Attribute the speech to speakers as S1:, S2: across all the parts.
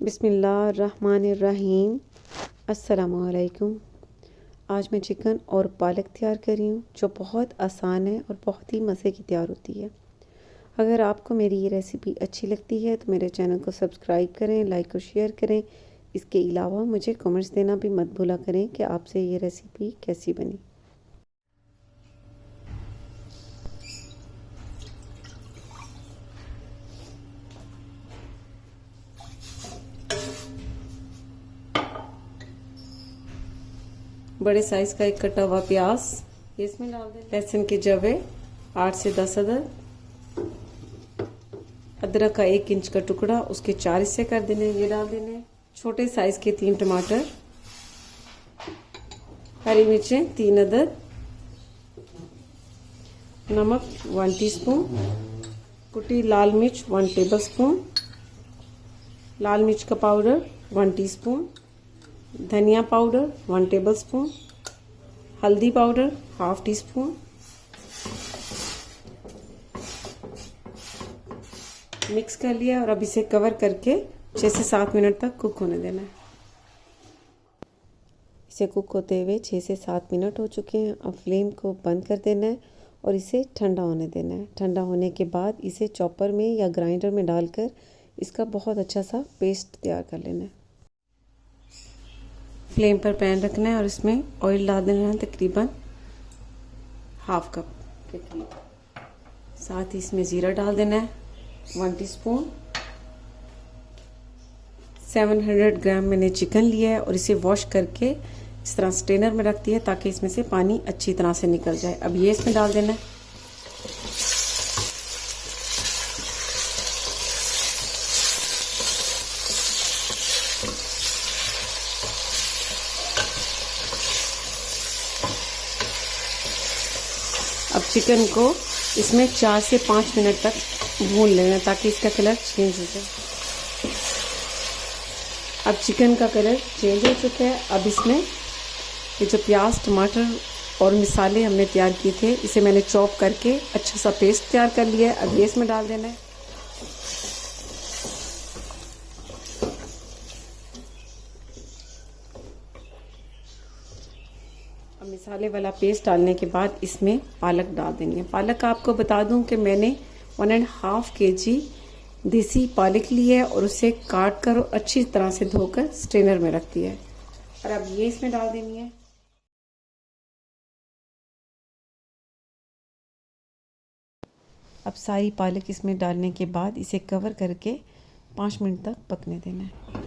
S1: बिस्मिल्लाहिर्रहमानिर्रहीम। अस्सलामुअलैकुम। आज मैं चिकन और पालक तैयार कर रही हूँ जो बहुत आसान है और बहुत ही मज़े की तैयार होती है। अगर आपको मेरी ये रेसिपी अच्छी लगती है तो मेरे चैनल को सब्सक्राइब करें, लाइक और शेयर करें। इसके अलावा मुझे कमेंट्स देना भी मत भूला करें कि आपसे ये रेसिपी कैसी बनी। बड़े साइज़ का एक कटा हुआ प्याज इसमें डाल दें। लहसुन के जवे 8 से 10 अदद। अदरक का 1 इंच का टुकड़ा, उसके 4 हिस्से कर देने, ये डाल देने। छोटे साइज़ के 3 टमाटर, हरी मिर्चें 3 अदद, नमक 1 टीस्पून, कुटी लाल मिर्च 1 टेबलस्पून, लाल मिर्च का पाउडर 1 टीस्पून, धनिया पाउडर 1 टेबलस्पून, हल्दी पाउडर 1/2 टीस्पून। मिक्स कर लिया और अब इसे कवर करके 6 से 7 मिनट तक कुक होने देना है। इसे कुक होते हुए 6 से 7 मिनट हो चुके हैं। अब फ्लेम को बंद कर देना है और इसे ठंडा होने देना है। ठंडा होने के बाद इसे चॉपर में या ग्राइंडर में डालकर इसका बहुत अच्छा सा पेस्ट तैयार कर लेना है। फ्लेम पर पैन रखना है और इसमें ऑयल डाल देना है तकरीबन 1/2 कप के करीब। साथ ही इसमें ज़ीरा डाल देना है 1 टीस्पून। 700 ग्राम मैंने चिकन लिया है और इसे वॉश करके इस तरह स्ट्रेनर में रख दिया है ताकि इसमें से पानी अच्छी तरह से निकल जाए। अब ये इसमें डाल देना है। अब चिकन को इसमें 4 से 5 मिनट तक भून लेना ताकि इसका कलर चेंज हो जाए। अब चिकन का कलर चेंज हो चुका है। अब इसमें ये जो प्याज, टमाटर और मसाले हमने तैयार किए थे इसे मैंने चॉप करके अच्छा सा पेस्ट तैयार कर लिया है। अब ये इसमें डाल देना है। अब मसाले वाला पेस्ट डालने के बाद इसमें पालक डाल देनी है। पालक आपको बता दूं कि मैंने 1.5 kg देसी पालक ली है और उसे काट कर अच्छी तरह से धोकर स्ट्रेनर में रख दिया है। और अब ये इसमें डाल देनी है। अब सारी पालक इसमें डालने के बाद इसे कवर करके 5 मिनट तक पकने देना है।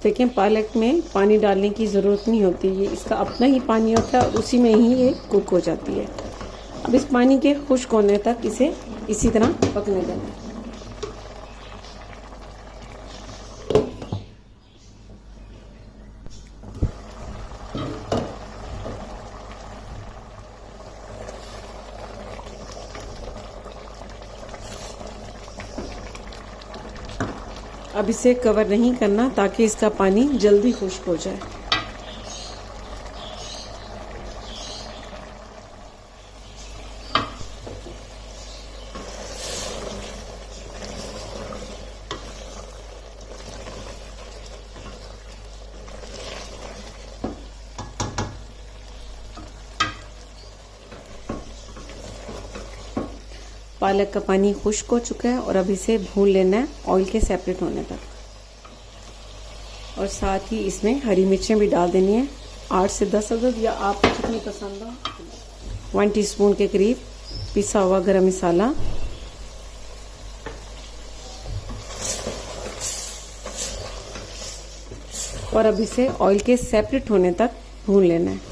S1: देखें, पालक में पानी डालने की ज़रूरत नहीं होती, ये इसका अपना ही पानी होता है और उसी में ही ये कुक हो जाती है। अब इस पानी के खुश्क होने तक इसे इसी तरह पकने देना है। अब इसे कवर नहीं करना ताकि इसका पानी जल्दी खुश्क हो जाए। पालक का पानी खुश्क हो चुका है और अब इसे भून लेना है ऑयल के सेपरेट होने तक। और साथ ही इसमें हरी मिर्चें भी डाल देनी है 8 से 10 अदद, या आपको जितनी पसंद हो। 1 टीस्पून के करीब पिसा हुआ गरम मसाला, और अब इसे ऑयल के सेपरेट होने तक भून लेना है।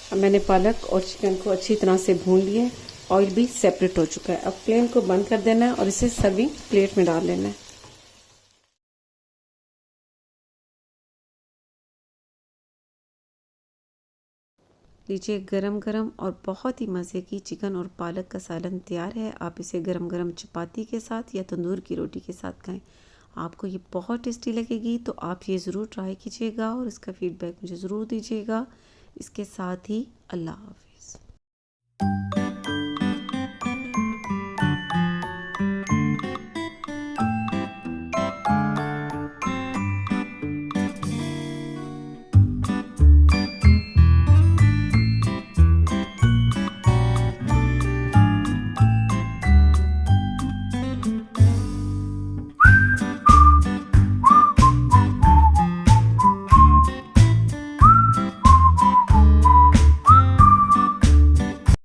S1: अब मैंने पालक और चिकन को अच्छी तरह से भून लिया, ऑयल भी सेपरेट हो चुका है। अब फ्लेम को बंद कर देना है और इसे सर्विंग प्लेट में डाल लेना है। लीजिए, गरम गरम और बहुत ही मज़े की चिकन और पालक का सालन तैयार है। आप इसे गरम गरम चपाती के साथ या तंदूर की रोटी के साथ खाएं। आपको ये बहुत टेस्टी लगेगी। तो आप ये ज़रूर ट्राई कीजिएगा और इसका फ़ीडबैक मुझे ज़रूर दीजिएगा। इसके साथ ही अल्लाह हाफ़िज़।